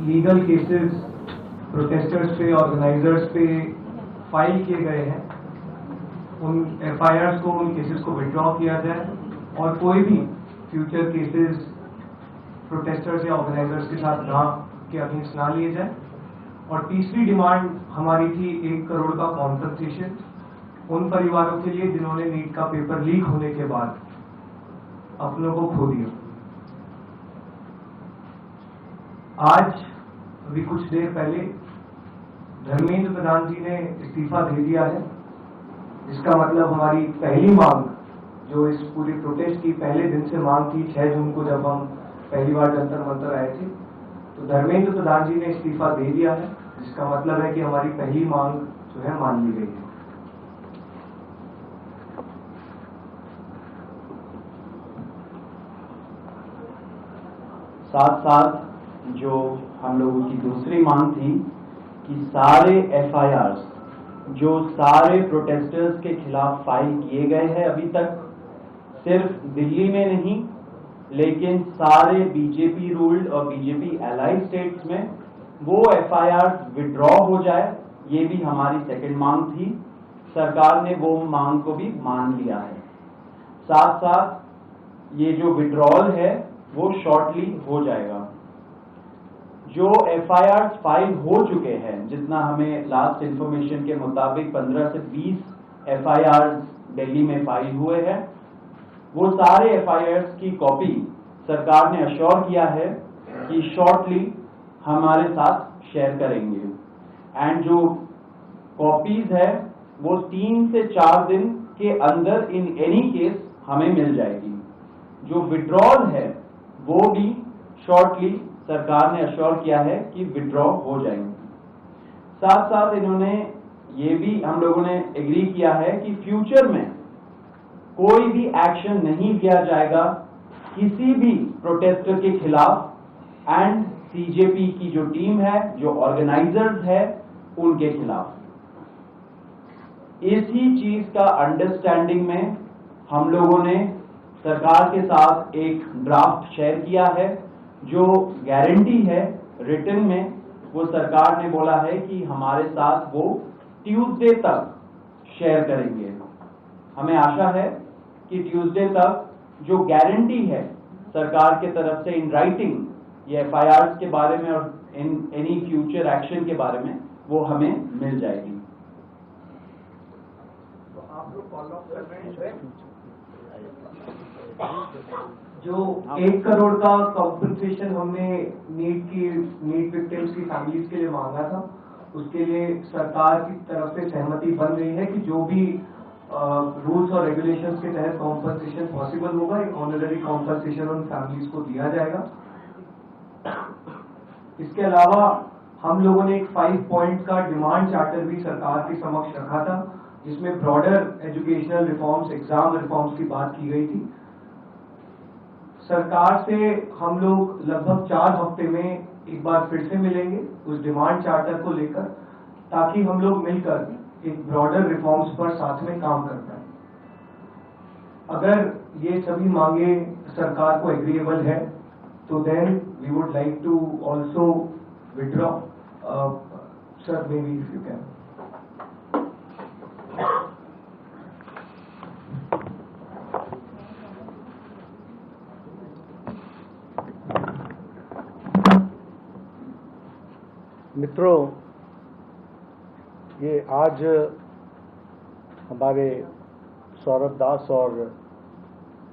Legal cases protesters पे, organisers पे file किए गए हैं, उन एफआईआर्स को, उन केसेस को विड्रॉ किया जाए और कोई भी फ्यूचर केसेस प्रोटेस्टर्स या ऑर्गेनाइजर्स के साथ ना के अगेंस्ट ना लिए जाए। और तीसरी डिमांड हमारी थी 1 करोड़ का कॉम्पनसेशन उन परिवारों के लिए जिन्होंने नीट का पेपर लीक होने के बाद अपनों को खो दिया। आज अभी कुछ देर पहले धर्मेंद्र प्रधान जी ने इस्तीफा दे दिया है, जिसका मतलब हमारी पहली मांग, जो इस पूरी प्रोटेस्ट की पहले दिन से मांग थी, 6 जून को जब हम पहली बार जंतर मंतर आए थे, तो धर्मेंद्र प्रधान जी ने इस्तीफा दे दिया है, जिसका मतलब है कि हमारी पहली मांग जो है मान ली गई है। साथ साथ जो हम लोगों की दूसरी मांग थी कि सारे एफआईआर्स जो सारे प्रोटेस्टर्स के खिलाफ फाइल किए गए हैं अभी तक, सिर्फ दिल्ली में नहीं लेकिन सारे बीजेपी रूल्ड और बीजेपी एलाइड स्टेट्स में वो एफआईआर्स विड्रॉ हो जाए, ये भी हमारी सेकंड मांग थी। सरकार ने वो मांग को भी मान लिया है। साथ साथ ये जो विड्रॉल है वो शॉर्टली हो जाएगा। जो एफआईआर्स फाइल हो चुके हैं, जितना हमें लास्ट इंफॉर्मेशन के मुताबिक 15 से 20 एफआईआर्स दिल्ली में फाइल हुए हैं, वो सारे एफआईआर्स की कॉपी सरकार ने अश्योर किया है कि शॉर्टली हमारे साथ शेयर करेंगे। एंड जो कॉपीज है वो 3 से 4 दिन के अंदर इन एनी केस हमें मिल जाएगी। जो विड्रॉल है वो भी शॉर्टली सरकार ने अश्योर किया है कि विड्रॉ हो जाएंगे। साथ साथ इन्होंने ये भी हम लोगों ने एग्री किया है कि फ्यूचर में कोई भी एक्शन नहीं लिया जाएगा किसी भी प्रोटेस्टर के खिलाफ एंड सीजेपी की जो टीम है, जो ऑर्गेनाइजर्स है, उनके खिलाफ। इसी चीज का अंडरस्टैंडिंग में हम लोगों ने सरकार के साथ एक ड्राफ्ट शेयर किया है, जो गारंटी है रिटन में, वो सरकार ने बोला है कि हमारे साथ वो ट्यूसडे तक शेयर करेंगे। हमें आशा है कि ट्यूसडे तक जो गारंटी है सरकार के तरफ से इन राइटिंग ये एफआईआर के बारे में और इन एनी फ्यूचर एक्शन के बारे में, वो हमें मिल जाएगी। तो आप लोग फॉलो अप कर रहे हैं जो 1 करोड़ का कॉम्पनसेशन हमने नीट विक्टिम्स की फैमिलीज के लिए मांगा था, उसके लिए सरकार की तरफ से सहमति बन रही है कि जो भी रूल्स और रेगुलेशंस के तहत कॉम्पनसेशन पॉसिबल होगा, एक ऑनररी कॉम्पनसेशन उन फैमिलीज को दिया जाएगा। इसके अलावा हम लोगों ने एक 5 पॉइंट का डिमांड चार्टर भी सरकार के समक्ष रखा था, जिसमें broader educational reforms, exam reforms की बात की गई थी। सरकार से हम लोग लगभग 4 हफ्ते में एक बार फिर से मिलेंगे उस डिमांड चार्टर को लेकर, ताकि हम लोग मिलकर एक ब्रॉडर रिफॉर्म्स पर साथ में काम कर पाए। अगर ये सभी मांगे सरकार को एग्रीएबल है तो then we would like to also withdraw. Sir, maybe if you can. मित्रों, ये आज हमारे सौरभ दास और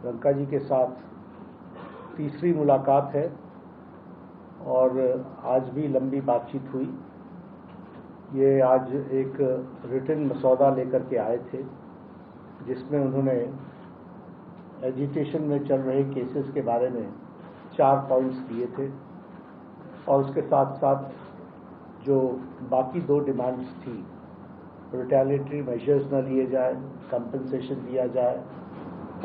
रंका जी के साथ तीसरी मुलाकात है और आज भी लंबी बातचीत हुई। ये आज एक रिटन मसौदा लेकर के आए थे, जिसमें उन्होंने एजुकेशन में चल रहे केसेस के बारे में 4 पॉइंट्स दिए थे और उसके साथ साथ जो बाकी 2 डिमांड्स थी, रिटेलिएटरी मेजर्स न लिए जाए, कंपनसेशन दिया जाए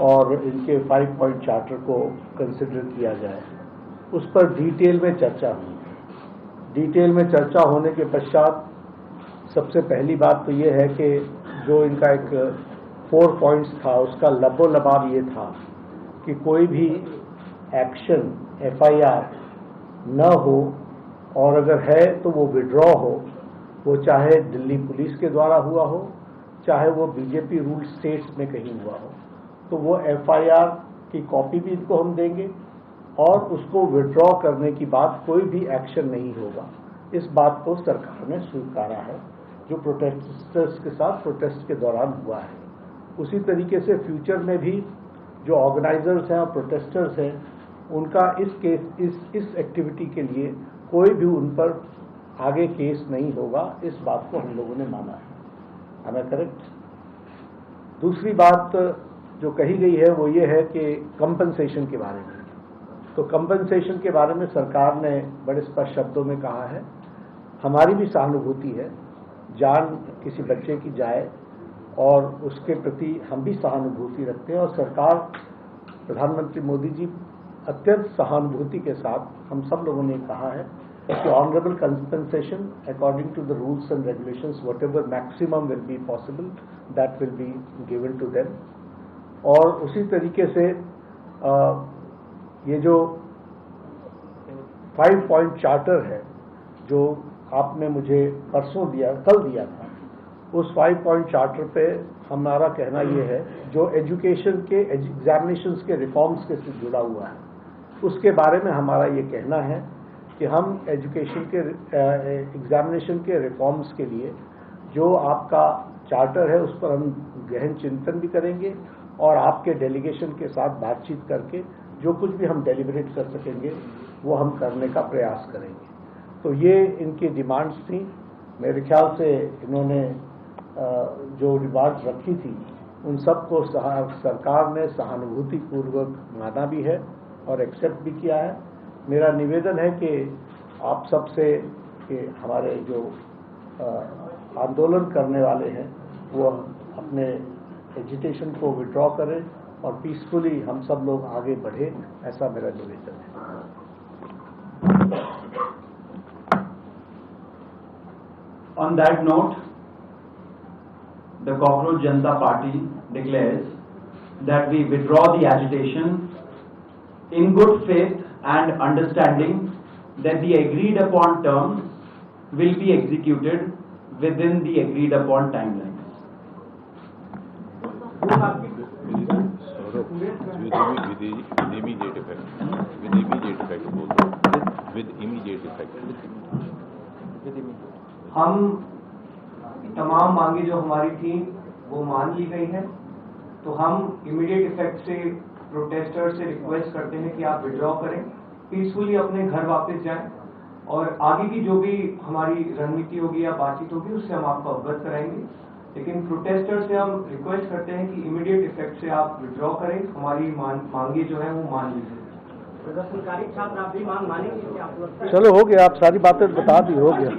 और इनके 5 पॉइंट चार्टर को कंसिडर किया जाए, उस पर डिटेल में चर्चा हुई। डिटेल में चर्चा होने के पश्चात सबसे पहली बात तो ये है कि जो इनका एक 4 पॉइंट्स था, उसका लबोलबाब ये था कि कोई भी एक्शन, एफआईआर न हो और अगर है तो वो विड्रॉ हो, वो चाहे दिल्ली पुलिस के द्वारा हुआ हो, चाहे वो बीजेपी रूल स्टेट्स में कहीं हुआ हो, तो वो एफआईआर की कॉपी भी इनको हम देंगे और उसको विड्रॉ करने की बात कोई भी एक्शन नहीं होगा। इस बात को सरकार ने स्वीकारा है जो प्रोटेस्टर्स के साथ प्रोटेस्ट के दौरान हुआ है। उसी तरीके से फ्यूचर में भी जो ऑर्गेनाइजर्स हैं और प्रोटेस्टर्स हैं, उनका इस एक्टिविटी के लिए कोई भी उन पर आगे केस नहीं होगा। इस बात को हम लोगों ने माना है। Am I correct? दूसरी बात जो कही गई है वो ये है कि कंपनसेशन के बारे में। तो कंपनसेशन के बारे में सरकार ने बड़े स्पष्ट शब्दों में कहा है, हमारी भी सहानुभूति है, जान किसी बच्चे की जाए और उसके प्रति हम भी सहानुभूति रखते हैं। और सरकार, प्रधानमंत्री मोदी जी अत्यंत सहानुभूति के साथ हम सब लोगों ने कहा है कि honourable compensation according to the rules and regulations, whatever maximum will be possible, that will be given to them. और उसी तरीके से ये जो 5 पॉइंट चार्टर है जो आपने मुझे परसों दिया, कल दिया था, उस 5 पॉइंट चार्टर पे हमारा कहना ये है, जो एजुकेशन के एग्जामिनेशंस के रिफॉर्म्स के से जुड़ा हुआ है, उसके बारे में हमारा ये कहना है कि हम एजुकेशन के एग्जामिनेशन के रिफॉर्म्स के लिए जो आपका चार्टर है उस पर हम गहन चिंतन भी करेंगे और आपके डेलीगेशन के साथ बातचीत करके जो कुछ भी हम डेलिब्रेट कर सकेंगे वो हम करने का प्रयास करेंगे। तो ये इनकी डिमांड्स थी। मेरे ख्याल से इन्होंने जो डिमांड्स रखी थी उन सब को सरकार ने सहानुभूतिपूर्वक माना भी है और एक्सेप्ट भी किया है। मेरा निवेदन है कि आप सबसे कि हमारे जो आंदोलन करने वाले हैं वो अपने एजिटेशन को विड्रॉ करें और पीसफुली हम सब लोग आगे बढ़े, ऐसा मेरा निवेदन है। On that note, the Cockroach Janata Party declares that we withdraw the agitation in good faith and understanding that the agreed upon terms will be executed within the agreed upon timelines. With immediate effect also. With immediate effect. हम तमाम मांगे जो हमारी थी वो मान ली गई है, तो हम इमीडिएट इफेक्ट से प्रोटेस्टर से रिक्वेस्ट करते हैं कि आप विड्रॉ करें, पीसफुली अपने घर वापस जाएं और आगे की जो भी हमारी रणनीति होगी या बातचीत होगी उससे हम आपको अवगत कराएंगे। लेकिन प्रोटेस्टर से हम रिक्वेस्ट करते हैं कि इमीडिएट इफेक्ट से आप विड्रॉ करें, हमारी मांगे जो है वो मान लीजिए। प्रदर्शनकारी छात्र आप भी मांग मानेंगे कि आप लोग? चलो हो गया, आप सारी बातें बता दी, हो गया।